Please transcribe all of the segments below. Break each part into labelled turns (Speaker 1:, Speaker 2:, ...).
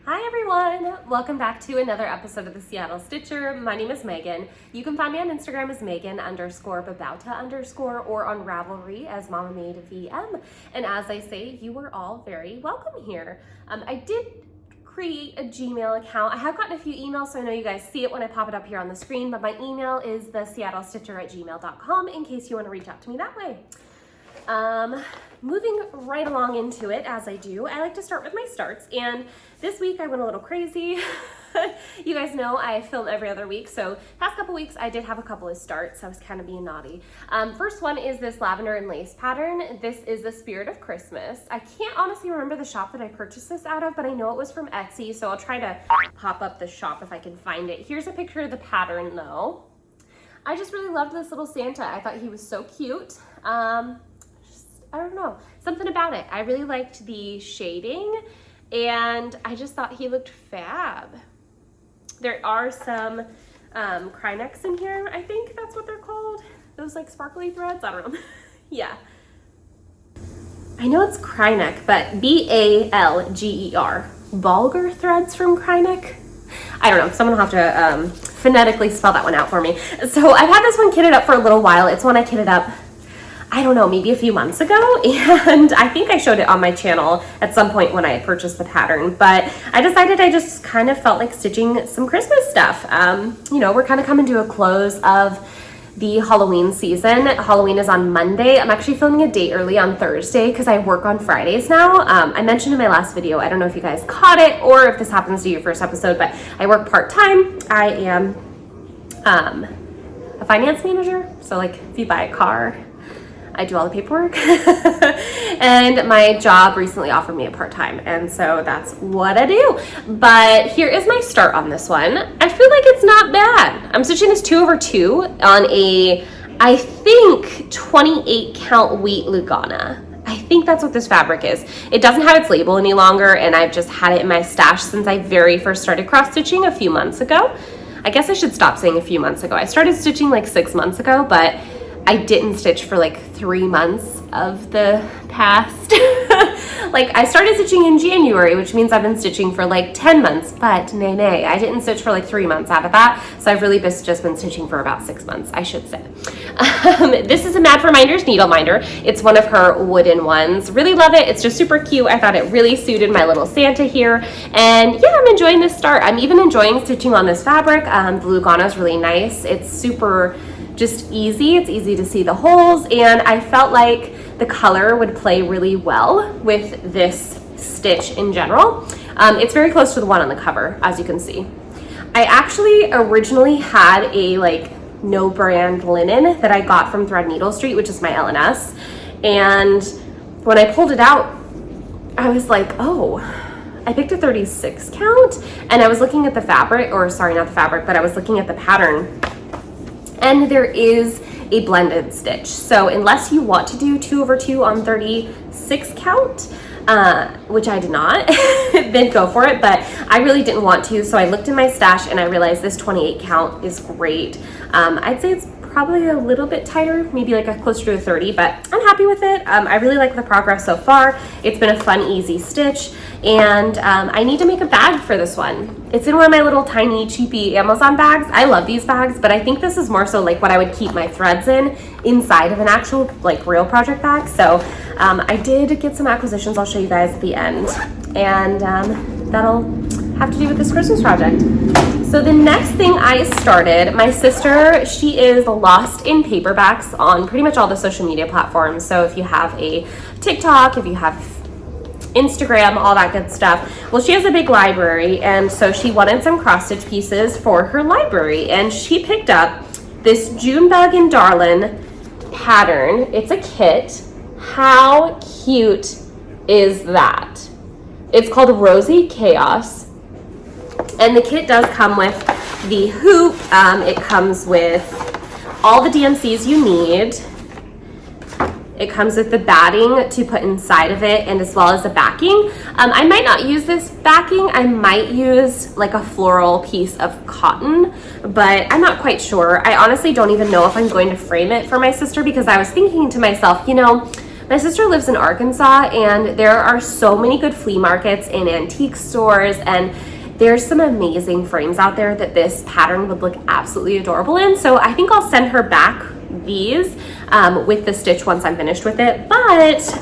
Speaker 1: Hi everyone! Welcome back to another episode of the Seattle Stitcher. My name is Megan. You can find me on Instagram as Megan_Babauta_ or on Ravelry as MamamadeVM. And as I say, you are all very welcome here. I did create a Gmail account. I have gotten a few emails, so I know you guys see it when I pop it up here on the screen, but my email is theseattlestitcher@gmail.com in case you want to reach out to me that way. Moving right along into it, as I do, I like to start with my starts, and this week I went a little crazy. You guys know I film every other week, so past couple weeks I did have a couple of starts. I was kind of being naughty. First one is this lavender and lace pattern. This is the Spirit of Christmas. I can't honestly remember the shop that I purchased this out of, but I know it was from Etsy, so I'll try to pop up the shop if I can find it. Here's a picture of the pattern though. I just really loved this little Santa. I thought he was so cute. I don't know, something about it. I really liked the shading and I just thought he looked fab. There are some cry necks in here. I think that's what they're called. Those like sparkly threads, I don't know. Yeah. I know it's cry neck, but B-A-L-G-E-R. Bulgur threads from cry neck. I don't know, someone will have to phonetically spell that one out for me. So I've had this one kitted up for a little while. It's one I kitted up, I don't know, maybe a few months ago, and I think I showed it on my channel at some point when I had purchased the pattern, but I decided I just kind of felt like stitching some Christmas stuff. You know, we're kind of coming to a close of the Halloween season. Halloween is on Monday. I'm actually filming a day early on Thursday because I work on Fridays now. I mentioned in my last video, I don't know if you guys caught it or if this happens to your first episode, but I work part-time. I am a finance manager, so like if you buy a car, I do all the paperwork. And my job recently offered me a part-time, and so that's what I do. But here is my start on this one. I feel like it's not bad. I'm stitching this 2/2 on a, I think, 28 count wheat lugana. I think that's what this fabric is. It doesn't have its label any longer, and I've just had it in my stash since I very first started cross stitching a few months ago. I guess I should stop saying a few months ago. I started stitching like 6 months ago, but I didn't stitch for like 3 months of the past. Like I started stitching in January, which means I've been stitching for like 10 months, but nay, I didn't stitch for like 3 months out of that. So I've really just been stitching for about 6 months, I should say. This is a Mad for Minders needle minder. It's one of her wooden ones. Really love it. It's just super cute. I thought it really suited my little Santa here. And yeah, I'm enjoying this start. I'm even enjoying stitching on this fabric. The lugana is really nice. It's super just easy. It's easy to see the holes, and I felt like the color would play really well with this stitch in general. It's very close to the one on the cover, as you can see. I actually originally had a like no brand linen that I got from Threadneedle Street, which is my LNS, and when I pulled it out, I was like, oh, I picked a 36 count, and I was looking at the fabric, or sorry, not the fabric, but I was looking at the pattern, and there is a blended stitch. So unless you want to do 2/2 on 36 count, which I did not, then go for it, but I really didn't want to. So I looked in my stash and I realized this 28 count is great. I'd say it's probably a little bit tighter, maybe like a closer to a 30, but I'm happy with it. I really like the progress so far. It's been a fun, easy stitch, and I need to make a bag for this one. It's in one of my little tiny cheapy Amazon bags. I love these bags, but I think this is more so like what I would keep my threads in inside of an actual like real project bag. So I did get some acquisitions I'll show you guys at the end, and that'll have to do with this Christmas project. So the next thing I started, my sister, she is lost in paperbacks on pretty much all the social media platforms. So if you have a TikTok, if you have Instagram, all that good stuff. Well, she has a big library, and so she wanted some cross stitch pieces for her library, and she picked up this Junebug and Darlin pattern. It's a kit. How cute is that? It's called Rosy Chaos, and the kit does come with the hoop. It comes with all the DMCs you need. It comes with the batting to put inside of it, and as well as the backing. I might not use this backing. I might use like a floral piece of cotton, but I'm not quite sure. I honestly don't even know if I'm going to frame it for my sister, because I was thinking to myself, you know, My sister lives in Arkansas, and there are so many good flea markets and antique stores, and there's some amazing frames out there that this pattern would look absolutely adorable in. So I think I'll send her back these with the stitch once I'm finished with it, but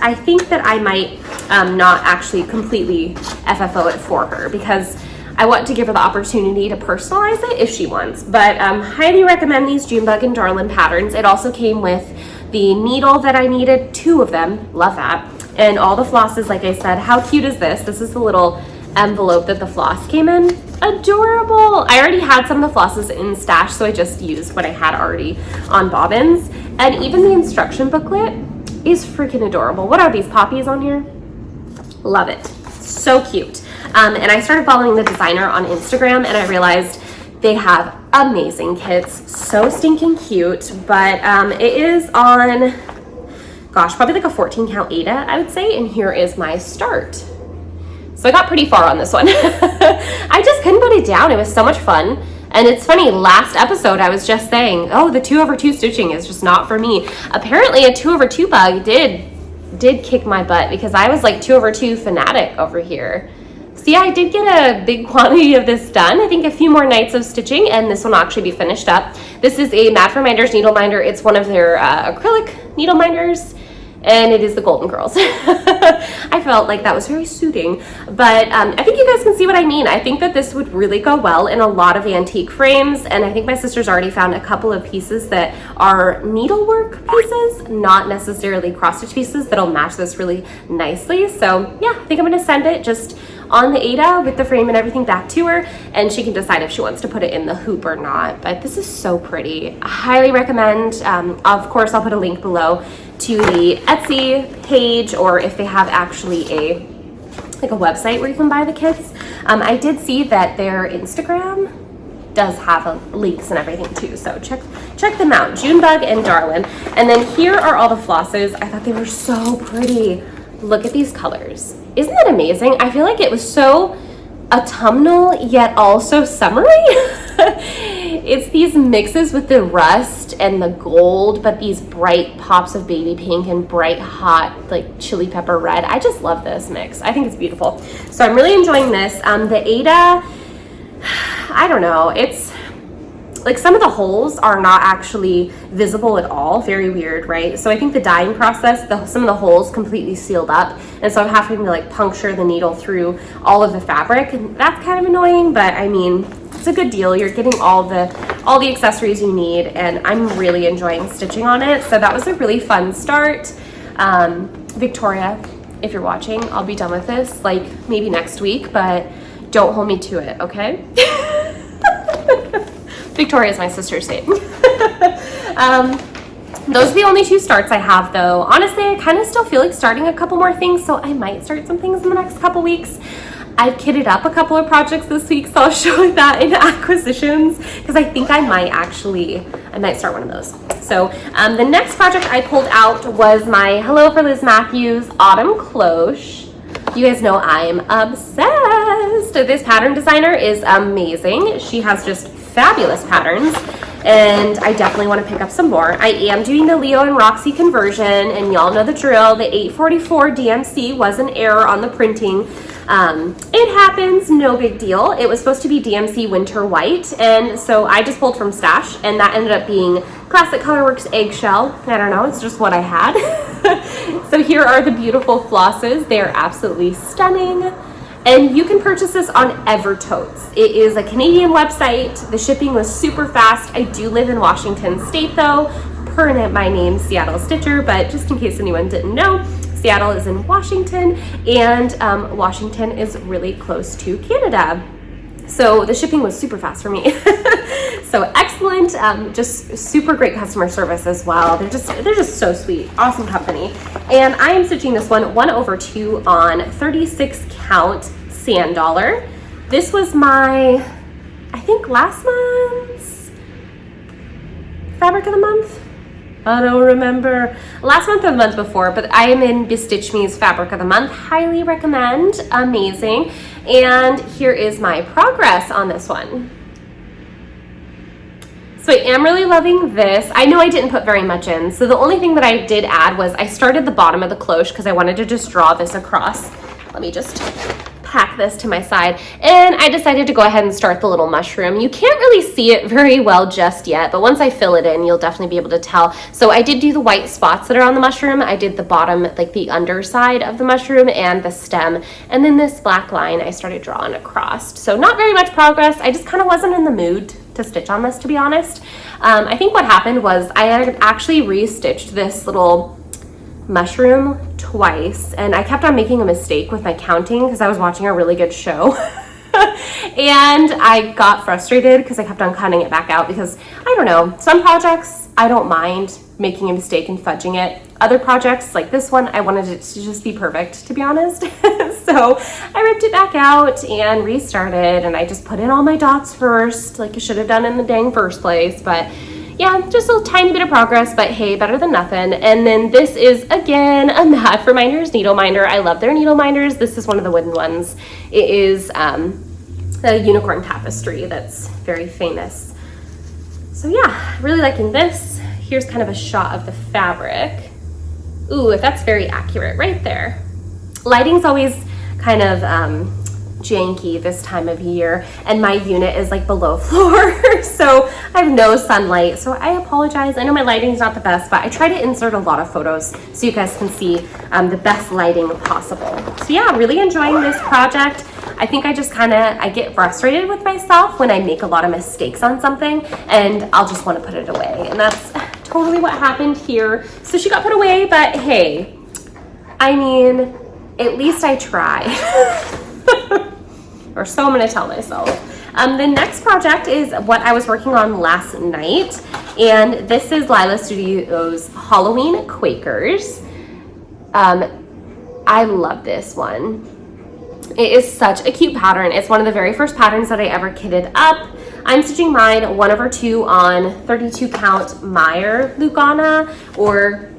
Speaker 1: I think that I might not actually completely FFO it for her, because I want to give her the opportunity to personalize it if she wants. But highly recommend these Junebug and Darlin patterns. It also came with the needle that I needed, 2 of them, love that, and all the flosses. Like I said, how cute is this? This is the little envelope that the floss came in. Adorable. I already had some of the flosses in stash, so I just used what I had already on bobbins. And even the instruction booklet is freaking adorable. What are these poppies on here? Love it. So cute. And I started following the designer on Instagram, and I realized they have amazing kits. So stinking cute. But it is on, gosh, probably like a 14 count Ada, I would say. And here is my start. So I got pretty far on this one. I just couldn't put it down. It was so much fun. And it's funny, last episode I was just saying, oh, the 2/2 stitching is just not for me. Apparently a 2/2 bug did kick my butt, because I was like 2/2 fanatic over here. So yeah, I did get a big quantity of this done. I think a few more nights of stitching and this will actually be finished up. This is a Mad for Minders needle minder. It's one of their acrylic needle minders, and it is the Golden Girls. I felt like that was very soothing, but I think you guys can see what I mean. I think that this would really go well in a lot of antique frames, and I think my sister's already found a couple of pieces that are needlework pieces, not necessarily cross-stitch pieces, that'll match this really nicely. So yeah, I think I'm gonna send it just on the Ada with the frame and everything back to her, and she can decide if she wants to put it in the hoop or not. But this is so pretty. I highly recommend. Of course, I'll put a link below to the Etsy page, or if they have actually a website where you can buy the kits. I did see that their Instagram does have links and everything too, so check them out. Junebug and Darlin. And then here are all the flosses. I thought they were so pretty. Look at these colors. Isn't that amazing? I feel like it was so autumnal yet also summery. It's these mixes with the rust and the gold, but these bright pops of baby pink and bright hot like chili pepper red. I just love this mix. I think it's beautiful. So I'm really enjoying this. The Ada, I don't know, it's like some of the holes are not actually visible at all. Very weird, right? So I think the dyeing process, some of the holes completely sealed up, and so I'm having to like puncture the needle through all of the fabric, and that's kind of annoying, but I mean, it's a good deal. You're getting all the accessories you need, and I'm really enjoying stitching on it. So that was a really fun start. Victoria, if you're watching, I'll be done with this like maybe next week, but don't hold me to it, okay? Victoria is my sister's name. Those are the only 2 starts I have, though. Honestly, I kind of still feel like starting a couple more things, so I might start some things in the next couple weeks. I've kitted up a couple of projects this week, so I'll show you that in acquisitions, because I think I might start one of those. So the next project I pulled out was my Hello for Liz Mathews Autumn Cloche. You guys know I'm obsessed. This pattern designer is amazing. She has just fabulous patterns, and I definitely want to pick up some more. I am doing the Leo and Roxy conversion, and y'all know the drill. The 844 DMC was an error on the printing. It happens, no big deal. It was supposed to be DMC Winter White, and so I just pulled from stash, and that ended up being Classic Colorworks Eggshell. I don't know, it's just what I had. So here are the beautiful flosses. They are absolutely stunning. And you can purchase this on Evertotes. It is a Canadian website. The shipping was super fast. I do live in Washington State though, per my name, Seattle Stitcher, but just in case anyone didn't know, Seattle is in Washington, and Washington is really close to Canada. So the shipping was super fast for me. So excellent, just super great customer service as well. They're just so sweet, awesome company. And I am stitching this one 1/2 on 36 count sand dollar. This was my, I think last month's fabric of the month. I don't remember. Last month or the month before, but I am in Bestitch Me's fabric of the month. Highly recommend, amazing. And here is my progress on this one. So I am really loving this. I know I didn't put very much in. So the only thing that I did add was I started the bottom of the cloche because I wanted to just draw this across. Let me just pack this to my side. And I decided to go ahead and start the little mushroom. You can't really see it very well just yet, but once I fill it in, you'll definitely be able to tell. So I did do the white spots that are on the mushroom. I did the bottom, like the underside of the mushroom and the stem. And then this black line I started drawing across. So not very much progress. I just kind of wasn't in the mood to stitch on this, to be honest. I think what happened was I had actually restitched this little mushroom twice, and I kept on making a mistake with my counting because I was watching a really good show. And I got frustrated because I kept on cutting it back out because, I don't know, some projects I don't mind making a mistake and fudging it. Other projects like this one, I wanted it to just be perfect, to be honest. So I ripped it back out and restarted, and I just put in all my dots first, like I should have done in the dang first place. But yeah, just a tiny bit of progress, but hey, better than nothing. And then this is, again, a Mathew Reminders needle minder. I love their needle minders. This is one of the wooden ones. It is a unicorn tapestry that's very famous. So yeah, really liking this. Here's kind of a shot of the fabric. Ooh, that's very accurate right there. Lighting's always kind of janky this time of year, and my unit is like below floor, so I have no sunlight, so I apologize. I know my lighting's not the best, but I try to insert a lot of photos so you guys can see the best lighting possible. So yeah, really enjoying this project. I think I just I get frustrated with myself when I make a lot of mistakes on something, and I'll just want to put it away, and that's totally what happened here. So she got put away, but hey, I mean, at least I try. Or so I'm gonna tell myself. The next project is what I was working on last night, and this is Lila Studio's Halloween Quakers. I love this one. It is such a cute pattern. It's one of the very first patterns that I ever kitted up. I'm stitching mine 1/2 on 32 count Mire lugana, or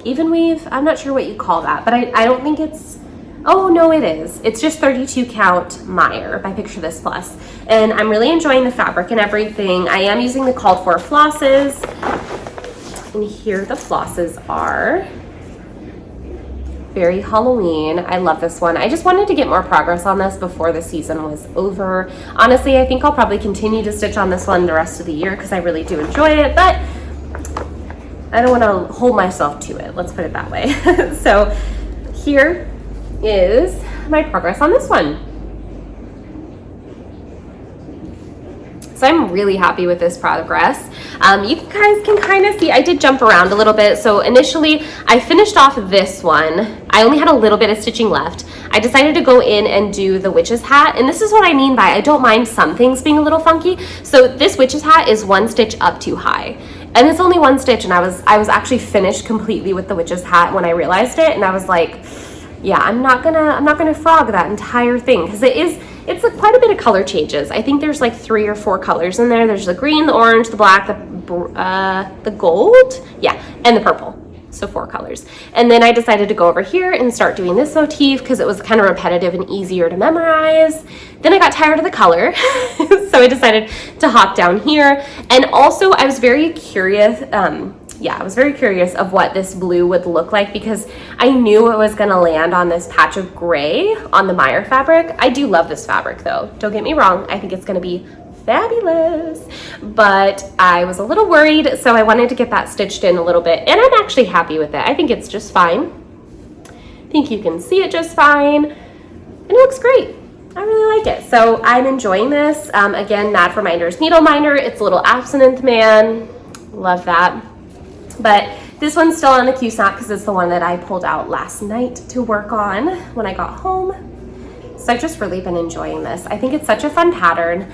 Speaker 1: even weave. I'm not sure what you call that, but I don't think it's, oh no, it is. It's just 32 count Mire by Picture This Plus. And I'm really enjoying the fabric and everything. I am using the called for flosses. And here the flosses are. Very Halloween. I love this one. I just wanted to get more progress on this before the season was over. Honestly, I think I'll probably continue to stitch on this one the rest of the year because I really do enjoy it, but I don't want to hold myself to it. Let's put it that way. So here is my progress on this one. So I'm really happy with this progress. You guys can kind of see, I did jump around a little bit. So initially I finished off this one. I only had a little bit of stitching left. I decided to go in and do the witch's hat. And this is what I mean by I don't mind some things being a little funky. So this witch's hat is one stitch up too high. And it's only one stitch, and I was actually finished completely with the witch's hat when I realized it. And I was like, yeah, I'm not gonna frog that entire thing because it's like quite a bit of color changes. I think there's like 3 or 4 colors in there. There's the green, the orange, the black, the gold, yeah, and the purple. So 4 colors. And then I decided to go over here and start doing this motif because it was kind of repetitive and easier to memorize. Then I got tired of the color, so I decided to hop down here. And also I was very curious, I was very curious of what this blue would look like because I knew it was gonna land on this patch of gray on the Mire fabric. I do love this fabric though, don't get me wrong. I think it's gonna be fabulous, but I was a little worried, so I wanted to get that stitched in a little bit, and I'm actually happy with it. I think it's just fine. I think you can see it just fine, and it looks great. I really like it. So I'm enjoying this. Again, Mathew Reminders needle minder. It's a little absinthe man. Love that. But this one's still on the Q-snap because it's the one that I pulled out last night to work on when I got home. So I've just really been enjoying this. I think it's such a fun pattern.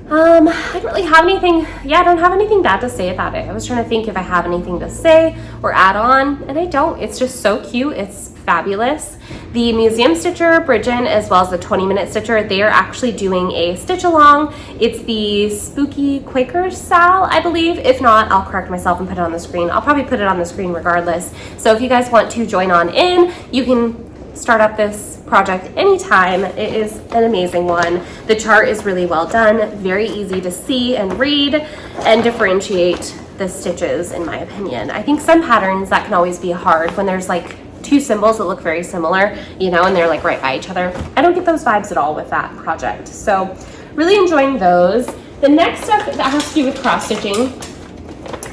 Speaker 1: I don't really have anything, I don't have anything bad to say about it. I was trying to think if I have anything to say or add on, and I don't. It's just so cute. It's fabulous. The Museum Stitcher, Bridgen, as well as the 20-minute Stitcher, they are actually doing a stitch along. It's the Spookyquakersal, I believe. If not, I'll correct myself and put it on the screen. I'll probably put it on the screen regardless. So if you guys want to join on in, you can start up this project anytime. It is an amazing one. The chart is really well done, very easy to see and read and differentiate the stitches, in my opinion. I think some patterns that can always be hard when there's like two symbols that look very similar, you know, and they're like right by each other. I don't get those vibes at all with that project. So really enjoying those. The next step that has to do with cross stitching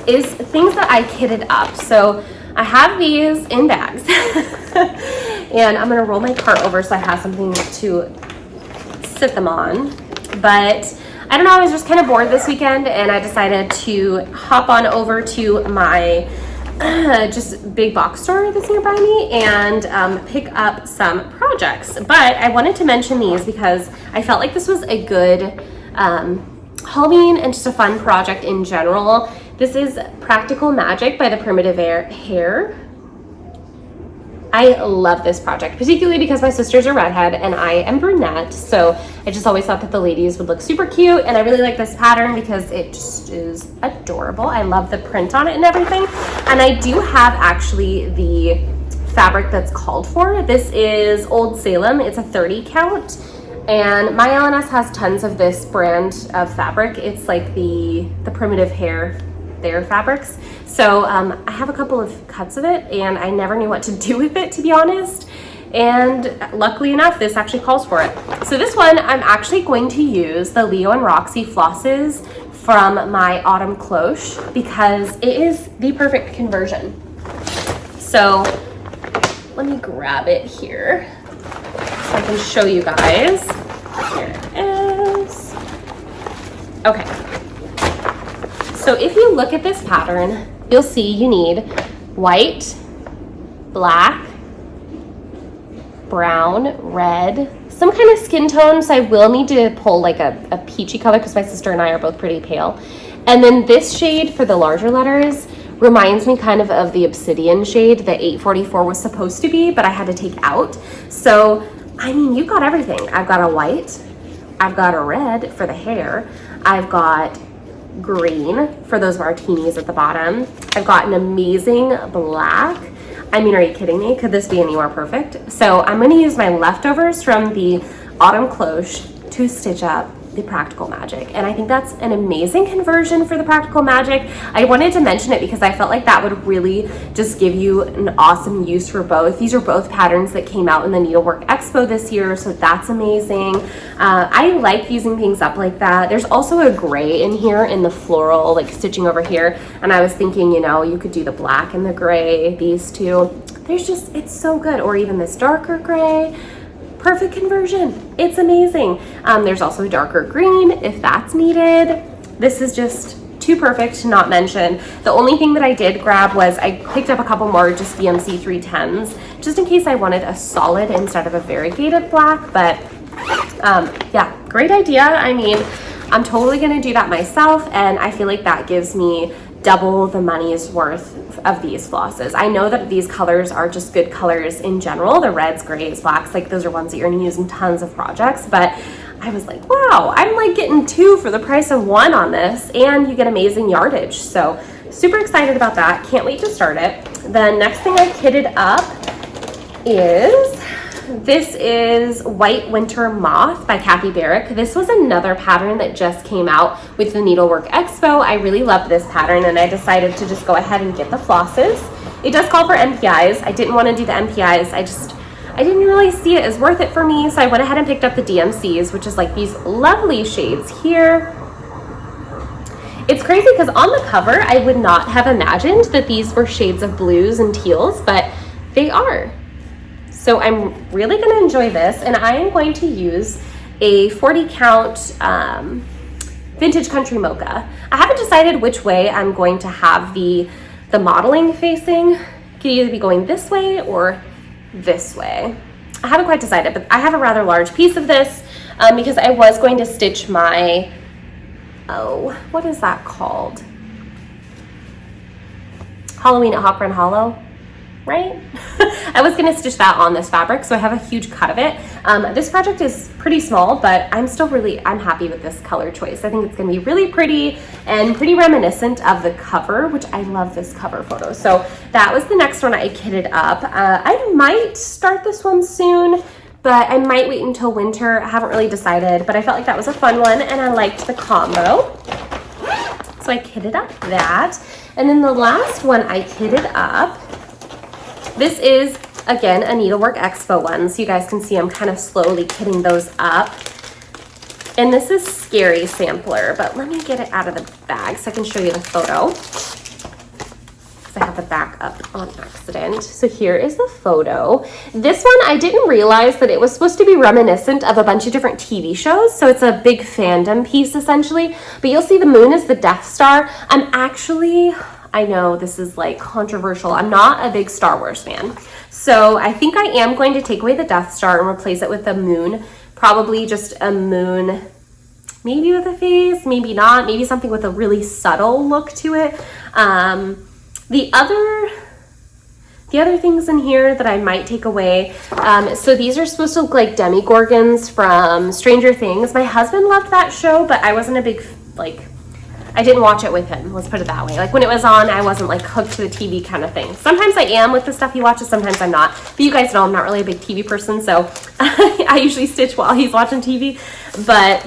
Speaker 1: is things that I kitted up. So I have these in bags and I'm gonna roll my cart over so I have something to sit them on. But I don't know, I was just kind of bored this weekend and I decided to hop on over to my just big box store that's nearby me and pick up some projects. But I wanted to mention these because I felt like this was a good Halloween and just a fun project in general. This is Practical Magic by the Primitive Hair. I love this project, particularly because my sisters are redhead and I am brunette, so I just always thought that the ladies would look super cute, and I really like this pattern because it just is adorable. I love the print on it and everything, and I do have actually the fabric that's called for. This is Old Salem. It's a 30 count, and my LNS has tons of this brand of fabric. It's like the Primitive Hair their fabrics. So I have a couple of cuts of it and I never knew what to do with it, to be honest. And luckily enough, this actually calls for it. So this one, I'm actually going to use the Leo and Roxy flosses from my Autumn Cloche because it is the perfect conversion. So let me grab it here so I can show you guys. Here it is. Okay. So if you look at this pattern, you'll see you need white, black, brown, red, some kind of skin tone. So I will need to pull like a peachy color because my sister and I are both pretty pale. And then this shade for the larger letters reminds me kind of the obsidian shade that 844 was supposed to be, but I had to take out. So, I mean, you've got everything. I've got a white, I've got a red for the hair, I've got green for those martinis at the bottom. I've got an amazing black. I mean, are you kidding me? Could this be any more perfect? So I'm going to use my leftovers from the Autumn Cloche to stitch up the Practical Magic. And I think that's an amazing conversion for the Practical Magic. I wanted to mention it because I felt like that would really just give you an awesome use for both. These are both patterns that came out in the Needlework Expo this year, so that's amazing. I like using things up like that. There's also a gray in here in the floral, like stitching over here. And I was thinking, you know, you could do the black and the gray, these two. There's just, it's so good. Or even this darker gray. Perfect conversion. It's amazing. There's also a darker green if that's needed. This is just too perfect to not mention. The only thing that I did grab was I picked up a couple more just BMC 310s just in case I wanted a solid instead of a variegated black. But yeah, great idea. I mean, I'm totally gonna do that myself, and I feel like that gives me double the money's worth of these flosses. I know that these colors are just good colors in general, the reds, grays, blacks, like those are ones that you're gonna use in tons of projects, but I was like, wow, I'm like getting 2 for the price of 1 on this, and you get amazing yardage. So super excited about that, can't wait to start it. The next thing I kitted up is, this is White Winter Moth by Kathy Barrick. This was another pattern that just came out with the Needlework Expo. I really loved this pattern and I decided to just go ahead and get the flosses. It does call for MPIs. I didn't want to do the MPIs. I didn't really see it as worth it for me, so I went ahead and picked up the DMCs, which is like these lovely shades here. It's crazy because on the cover, I would not have imagined that these were shades of blues and teals, but they are. So I'm really going to enjoy this, and I am going to use a 40 count Vintage Country Mocha. I haven't decided which way I'm going to have the modeling facing. It could either be going this way or this way. I haven't quite decided, but I have a rather large piece of this because I was going to stitch my, oh, what is that called? Halloween at Hawk Run Hollow. right? I was gonna stitch that on this fabric, so I have a huge cut of it. This project is pretty small, but I'm happy with this color choice. I think it's gonna be really pretty and pretty reminiscent of the cover, which I love this cover photo. So that was the next one I kitted up. I might start this one soon, but I might wait until winter. I haven't really decided, but I felt like that was a fun one and I liked the combo. So I kitted up that. And then the last one I kitted up, this is, again, a Needlework Expo one. So you guys can see I'm kind of slowly kitting those up. And this is Scary Sampler, but let me get it out of the bag so I can show you the photo. Because I have the back up on accident. So here is the photo. This one, I didn't realize that it was supposed to be reminiscent of a bunch of different TV shows. So it's a big fandom piece, essentially. But you'll see the moon is the Death Star. I know this is like controversial. I'm not a big Star Wars fan. So I think I am going to take away the Death Star and replace it with a moon. Probably just a moon, maybe with a face, maybe not, maybe something with a really subtle look to it. The other things in here that I might take away, so these are supposed to look like demigorgons from Stranger Things. My husband loved that show, but I wasn't a big, I didn't watch it with him, let's put it that way. Like when it was on, I wasn't like hooked to the TV kind of thing. Sometimes I am with the stuff he watches, sometimes I'm not. But you guys know I'm not really a big TV person, so I usually stitch while he's watching TV. But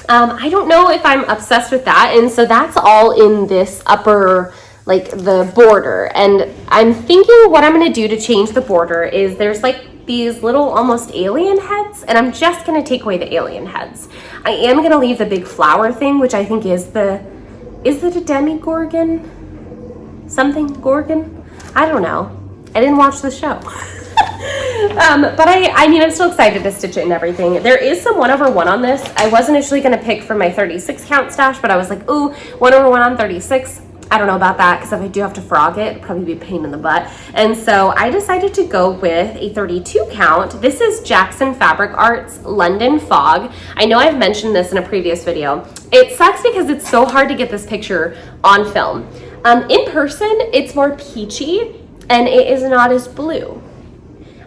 Speaker 1: I don't know if I'm obsessed with that. And so that's all in this upper, like the border. And I'm thinking what I'm gonna do to change the border is there's like these little almost alien heads, and I'm just gonna take away the alien heads. I am gonna leave the big flower thing, which I think is it a demigorgon? Something gorgon? I don't know. I didn't watch the show. But I mean, I'm still excited to stitch it and everything. There is some 1/1 on this. I was initially gonna pick from my 36 count stash, but I was like, ooh, 1/1 on 36. I don't know about that, because if I do have to frog it, it'd probably be a pain in the butt. And so I decided to go with a 32 count. This is Jackson Fabric Arts London Fog. I know I've mentioned this in a previous video. It sucks because it's so hard to get this picture on film. In person, it's more peachy and it is not as blue.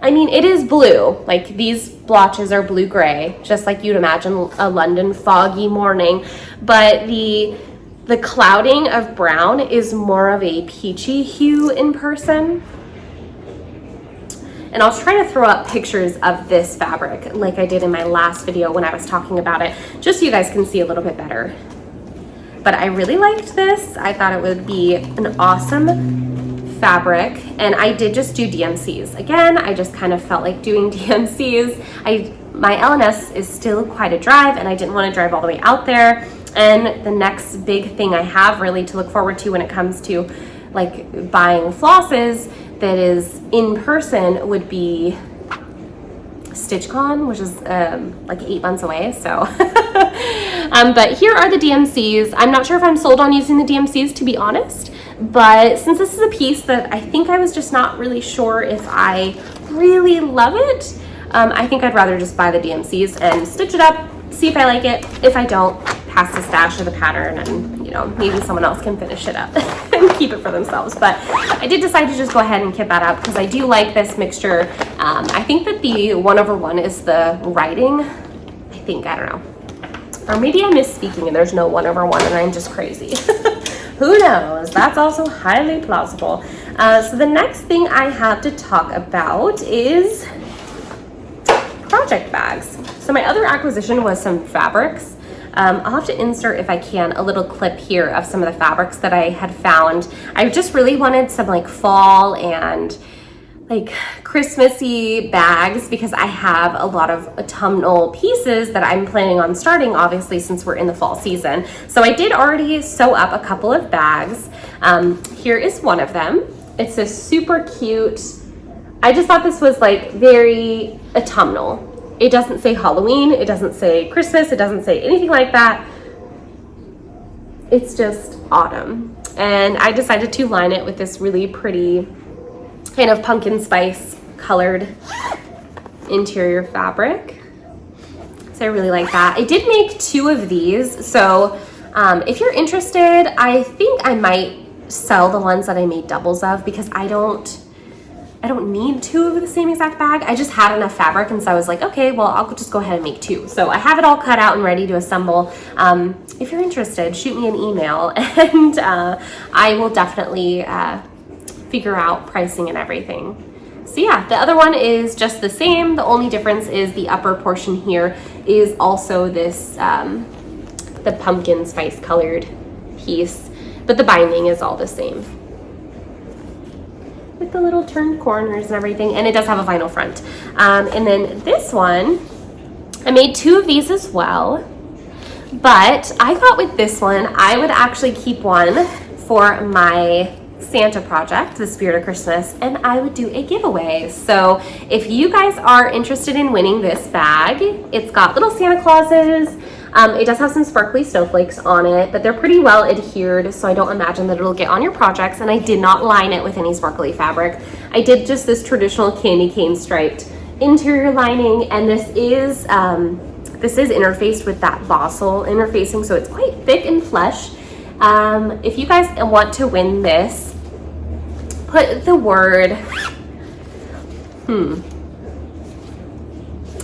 Speaker 1: I mean, it is blue. Like these blotches are blue-gray, just like you'd imagine a London foggy morning. But the clouding of brown is more of a peachy hue in person. And I'll try to throw up pictures of this fabric like I did in my last video when I was talking about it, just so you guys can see a little bit better. But I really liked this. I thought it would be an awesome fabric. And I did just do DMCs. Again, I just kind of felt like doing DMCs. My LNS is still quite a drive, and I didn't want to drive all the way out there. And the next big thing I have really to look forward to when it comes to like buying flosses that is in person would be StitchCon, which is like 8 months away. So, but here are the DMCs. I'm not sure if I'm sold on using the DMCs, to be honest, but since this is a piece that I think I was just not really sure if I really love it, I think I'd rather just buy the DMCs and stitch it up, see if I like it. If I don't, pass the stash of the pattern, and you know, maybe someone else can finish it up and keep it for themselves. But I did decide to just go ahead and kit that up because I do like this mixture. I think that the 1/1 is the writing. I think, I don't know. Or maybe I'm misspeaking and there's no 1/1 and I'm just crazy. Who knows? That's also highly plausible. So the next thing I have to talk about is project bags. So my other acquisition was some fabrics. I'll have to insert, if I can, a little clip here of some of the fabrics that I had found. I just really wanted some like fall and like Christmassy bags because I have a lot of autumnal pieces that I'm planning on starting, obviously, since we're in the fall season. So I did already sew up a couple of bags. Here is one of them. It's a super cute, I just thought this was like very autumnal. It doesn't say Halloween, it doesn't say Christmas, it doesn't say anything like that. It's just autumn. And I decided to line it with this really pretty kind of pumpkin spice colored interior fabric. So I really like that. I did make 2 of these. So if you're interested, I think I might sell the ones that I made doubles of because I don't I don't need 2 of the same exact bag. I just had enough fabric, and so I was like, okay, well, I'll just go ahead and make 2. So I have it all cut out and ready to assemble. If you're interested, shoot me an email, and I will definitely figure out pricing and everything. So yeah, the other one is just the same. The only difference is the upper portion here is also this, the pumpkin spice colored piece, but the binding is all the same, with the little turned corners and everything, and it does have a vinyl front. And then this one, I made 2 of these as well, but I thought with this one, I would actually keep one for my Santa project, the Spirit of Christmas, and I would do a giveaway. So if you guys are interested in winning this bag, it's got little Santa Clauses. It does have some sparkly snowflakes on it, but they're pretty well adhered, so I don't imagine that it'll get on your projects, and I did not line it with any sparkly fabric. I did just this traditional candy cane striped interior lining, and this is interfaced with that Bossil interfacing, so it's quite thick and plush. If you guys want to win this, put the word,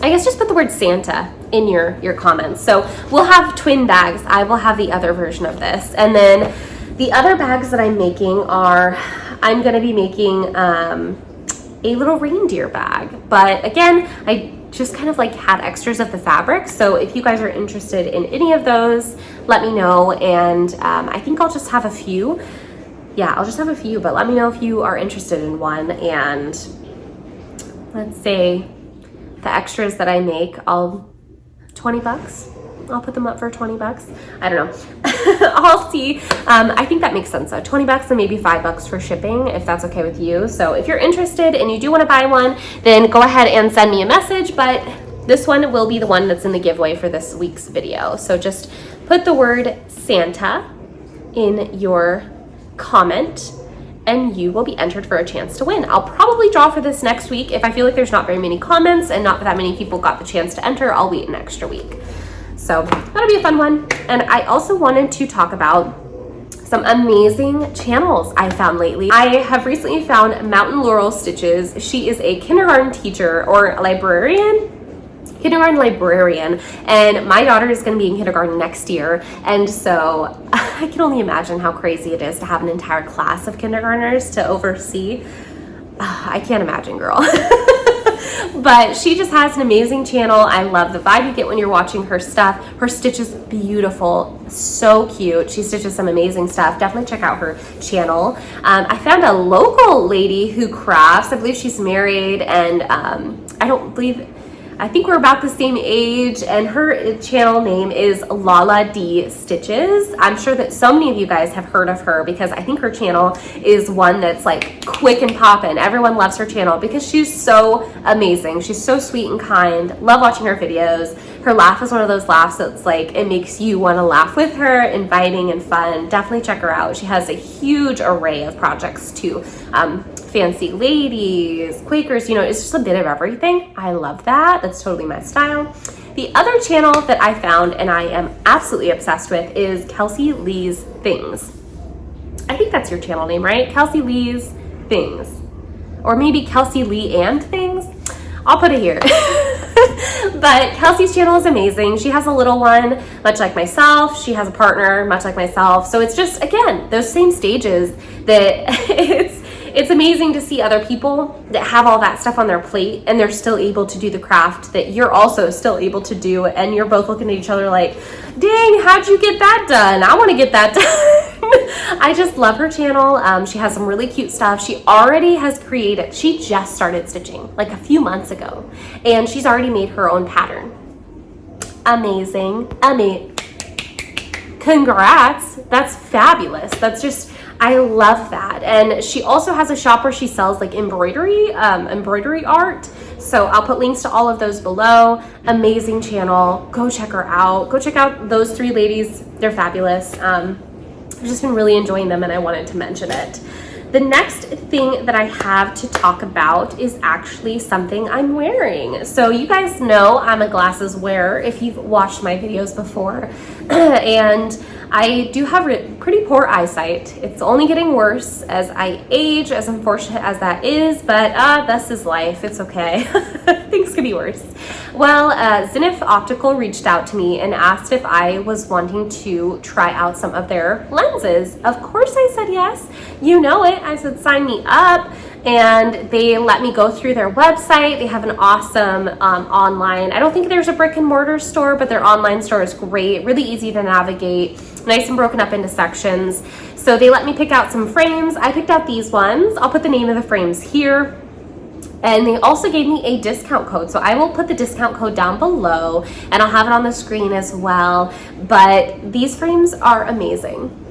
Speaker 1: I guess just put the word Santa in your comments. So we'll have twin bags. I will have the other version of this. And then the other bags that I'm making are, I'm gonna be making a little reindeer bag. But again, I just kind of like had extras of the fabric. So if you guys are interested in any of those, let me know. And I think I'll just have a few. Yeah, I'll just have a few, but let me know if you are interested in one. And let's say the extras that I make, 20 bucks. I'll put them up for 20 bucks. I don't know. I'll see. I think that makes sense though. 20 bucks and maybe 5 bucks for shipping, if that's okay with you. So if you're interested and you do want to buy one, then go ahead and send me a message. But this one will be the one that's in the giveaway for this week's video. So just put the word Santa in your comment and you will be entered for a chance to win. I'll probably draw for this next week. If I feel like there's not very many comments and not that many people got the chance to enter, I'll wait an extra week. So that'll be a fun one. And I also wanted to talk about some amazing channels I found lately. I have recently found Mountain Laurel Stitches. She is a kindergarten teacher or kindergarten librarian, and my daughter is going to be in kindergarten next year, and so I can only imagine how crazy it is to have an entire class of kindergartners to oversee. I can't imagine, girl. But she just has an amazing channel. I love the vibe you get when you're watching her stuff. Her stitch is beautiful, so cute. She stitches some amazing stuff. Definitely check out her channel. I found a local lady who crafts. I believe she's married, and I think we're about the same age, and her channel name is Lala D Stitches. I'm sure that so many of you guys have heard of her because I think her channel is one that's like quick and poppin'. Everyone loves her channel because she's so amazing. She's so sweet and kind. Love watching her videos. Her laugh is one of those laughs that's like, it makes you want to laugh with her, inviting and fun. Definitely check her out. She has a huge array of projects too. Fancy ladies, Quakers, it's just a bit of everything. I love that. That's totally my style. The other channel that I found and I am absolutely obsessed with is Kelsey Lee's Things. I think that's your channel name, right? Kelsey Lee's Things. Or maybe Kelsey Lee and Things. I'll put it here. But Kelsey's channel is amazing. She has a little one, much like myself. She has a partner, much like myself. So it's just, again, those same stages that it's amazing to see other people that have all that stuff on their plate and they're still able to do the craft that you're also still able to do, and you're both looking at each other like, dang, how'd you get that done? I want to get that done. I just love her channel. She has some really cute stuff. She already has created, she just started stitching like a few months ago, and she's already made her own pattern. Amazing. Congrats. That's fabulous. That's just, I love that. And she also has a shop where she sells like embroidery art. So I'll put links to all of those below. Amazing channel. Go check her out. Go check out those 3 ladies. They're fabulous. I've just been really enjoying them and I wanted to mention it. the next thing that I have to talk about is actually something I'm wearing. So you guys know I'm a glasses wearer if you've watched my videos before. And I do have pretty poor eyesight. It's only getting worse as I age, as unfortunate as that is, but this is life. It's okay. Things could be worse. Well, Zinff Optical reached out to me and asked if I was wanting to try out some of their lenses. Of course I said yes. You know it. I said sign me up. And they let me go through their website. They have an awesome online, I don't think there's a brick and mortar store, but their online store is great, really easy to navigate, nice and broken up into sections. So they let me pick out some frames. I picked out these ones. I'll put the name of the frames here. And they also gave me a discount code. So I will put the discount code down below and I'll have it on the screen as well. But these frames are amazing.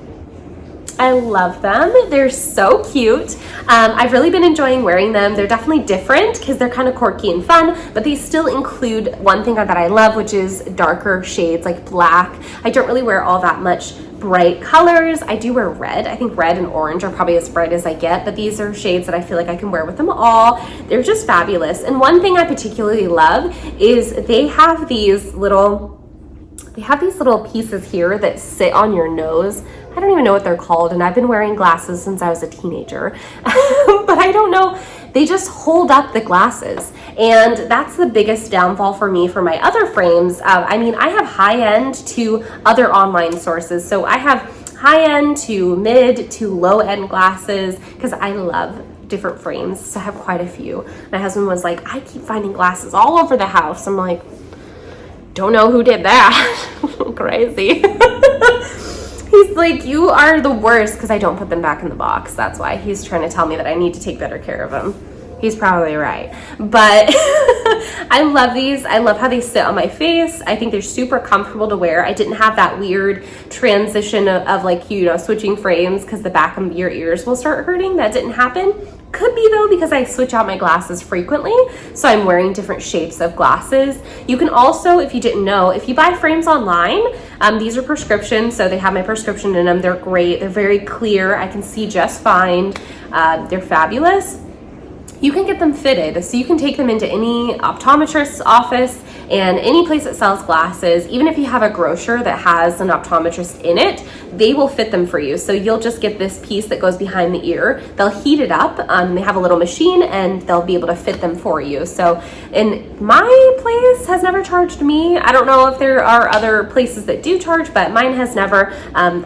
Speaker 1: I love them. They're so cute. I've really been enjoying wearing them. They're definitely different because they're kind of quirky and fun, but they still include one thing that I love, which is darker shades like black. I don't really wear all that much bright colors. I do wear red. I think red and orange are probably as bright as I get, but these are shades that I feel like I can wear with them all. They're just fabulous. And one thing I particularly love is they have these little pieces here that sit on your nose. I don't even know what they're called, and I've been wearing glasses since I was a teenager, but I don't know, they just hold up the glasses, and that's the biggest downfall for me for my other frames. I mean, I have high-end to other online sources, so I have high-end to mid to low-end glasses, because I love different frames, so I have quite a few. My husband was like, I keep finding glasses all over the house. I'm like, don't know who did that. Crazy. He's like, you are the worst, because I don't put them back in the box. That's why he's trying to tell me that I need to take better care of them. He's probably right. But I love these. I love how they sit on my face. I think they're super comfortable to wear. I didn't have that weird transition of like, you know, switching frames because the back of your ears will start hurting. That didn't happen. Could be though, because I switch out my glasses frequently, so I'm wearing different shapes of glasses. You can also, if you didn't know, if you buy frames online, these are prescription, so they have my prescription in them. They're great. They're very clear. I can see just fine. They're fabulous. You can get them fitted, so you can take them into any optometrist's office and any place that sells glasses. Even if you have a grocer that has an optometrist in it, they will fit them for you. So you'll just get this piece that goes behind the ear. They'll heat it up. They have a little machine and they'll be able to fit them for you. So, and my place has never charged me. I don't know if there are other places that do charge, but mine has never. I'm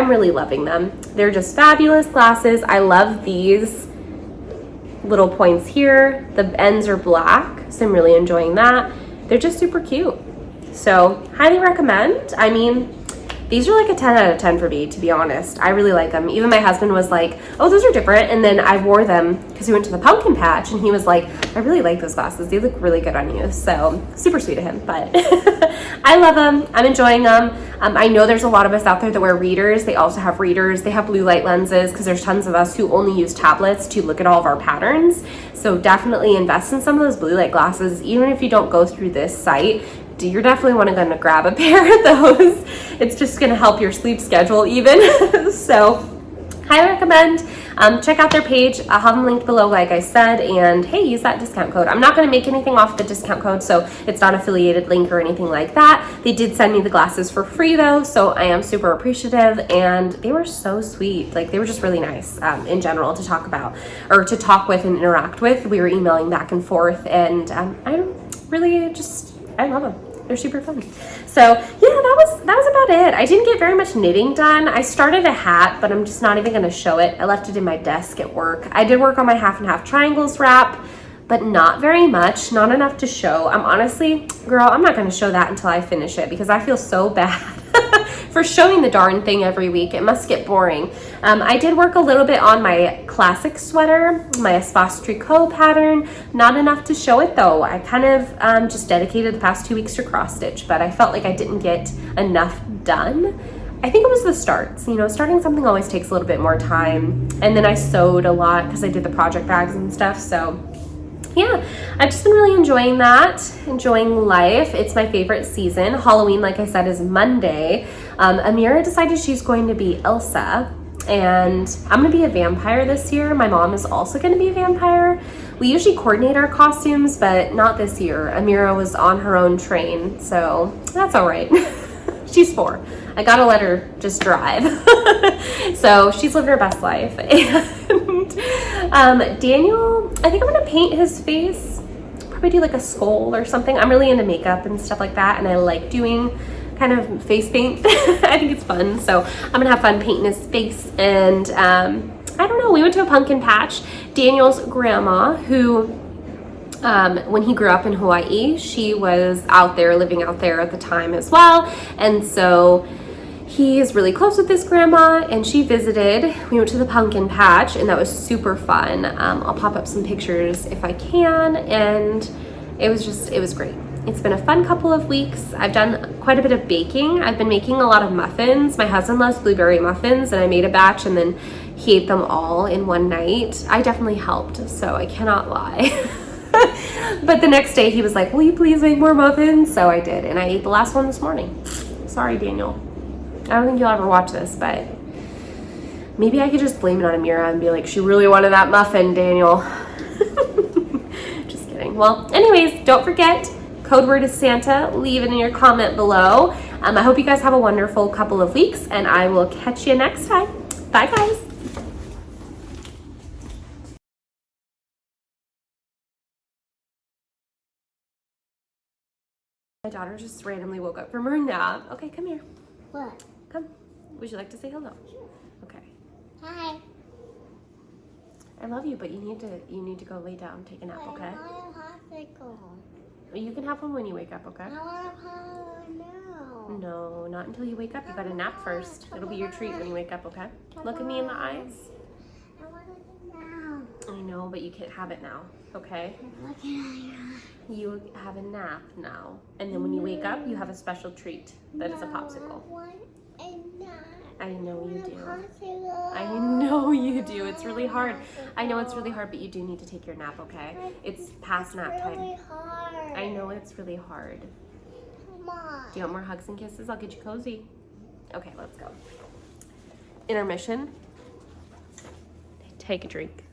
Speaker 1: really loving them. They're just fabulous glasses. I love these little points here. The ends are black, so I'm really enjoying that. They're just super cute. So highly recommend. I mean, these are like a 10 out of 10 for me, to be honest. I really like them. Even my husband was like, oh, those are different. And then I wore them because we went to the pumpkin patch and he was like, I really like those glasses. They look really good on you. So super sweet of him, but I love them. I'm enjoying them. I know there's a lot of us out there that wear readers. They also have readers. They have blue light lenses because there's tons of us who only use tablets to look at all of our patterns. So definitely invest in some of those blue light glasses. Even if you don't go through this site, you're definitely want to go and grab a pair of those. It's just going to help your sleep schedule even. So highly recommend. Check out their page. I'll have them linked below, like I said, and hey, use that discount code. I'm not going to make anything off the discount code, so it's not affiliated link or anything like that. They did send me the glasses for free though, so I am super appreciative, and they were so sweet. Like, they were just really nice in general to talk about, or to talk with and interact with. We were emailing back and forth, and I love them. They're super fun. So yeah, that was about it. I didn't get very much knitting done. I started a hat, but I'm just not even gonna show it. I left it in my desk at work. I did work on my half and half triangles wrap, but not very much, not enough to show. I'm honestly, girl, I'm not gonna show that until I finish it because I feel so bad for showing the darn thing every week. It must get boring. I did work a little bit on my classic sweater, my Espace Tricot pattern. Not enough to show it though. I kind of just dedicated the past 2 weeks to cross stitch, but I felt like I didn't get enough done. I think it was the starts. You know, starting something always takes a little bit more time. And then I sewed a lot because I did the project bags and stuff. So yeah, I've just been really enjoying that, enjoying life. It's my favorite season. Halloween, like I said, is Monday. Amira decided she's going to be Elsa, And I'm gonna be a vampire this year. My mom is also gonna be a vampire. We usually coordinate our costumes, but not this year. Amira was on her own train, so that's all right. She's 4. I gotta let her just drive. So she's living her best life. And Daniel, I think I'm gonna paint his face. Probably do like a skull or something. I'm really into makeup and stuff like that, and I like doing kind of face paint. I think it's fun. So I'm gonna have fun painting his face. And I don't know, we went to a pumpkin patch. Daniel's grandma, who when he grew up in Hawaii, she was out there, living out there at the time as well. And so he is really close with this grandma, and she visited. We went to the pumpkin patch, and that was super fun. I'll pop up some pictures if I can, and it was great. It's been a fun couple of weeks. I've done quite a bit of baking. I've been making a lot of muffins. My husband loves blueberry muffins, and I made a batch, and then he ate them all in one night. I definitely helped, so I cannot lie. But the next day he was like, will you please make more muffins? So I did, and I ate the last one this morning. Sorry, Daniel. I don't think you'll ever watch this, but maybe I could just blame it on Amira and be like, she really wanted that muffin, Daniel. Just kidding. Well, anyways, don't forget, code word is Santa. Leave it in your comment below. I hope you guys have a wonderful couple of weeks, and I will catch you next time. Bye, guys. My daughter just randomly woke up from her nap. Okay, come here.
Speaker 2: What?
Speaker 1: Come. Would you like to say hello?
Speaker 2: Sure.
Speaker 1: Okay.
Speaker 2: Hi.
Speaker 1: I love you, but you need to go lay down, take a nap, okay?
Speaker 2: I want a popsicle.
Speaker 1: You can have one when you wake up, okay?
Speaker 2: I want a popsicle now.
Speaker 1: No, not until you wake up. You gotta nap first. It'll be your treat when you wake up, okay? Look at me in the eyes.
Speaker 2: I want it now.
Speaker 1: I know, but you can't have it now, okay?
Speaker 2: I'm looking at your eyes.
Speaker 1: You have a nap now, and then when you wake up, you have a special treat that is a popsicle.
Speaker 2: I want a nap.
Speaker 1: I know you do.
Speaker 2: Popsicle.
Speaker 1: I know you do. It's really hard. I know it's really hard, but you do need to take your nap, okay? It's past nap
Speaker 2: It's
Speaker 1: time.
Speaker 2: really hard.
Speaker 1: I know it's really hard.
Speaker 2: Come on.
Speaker 1: Do you want more hugs and kisses? I'll get you cozy. Okay, let's go. Intermission. Take a drink.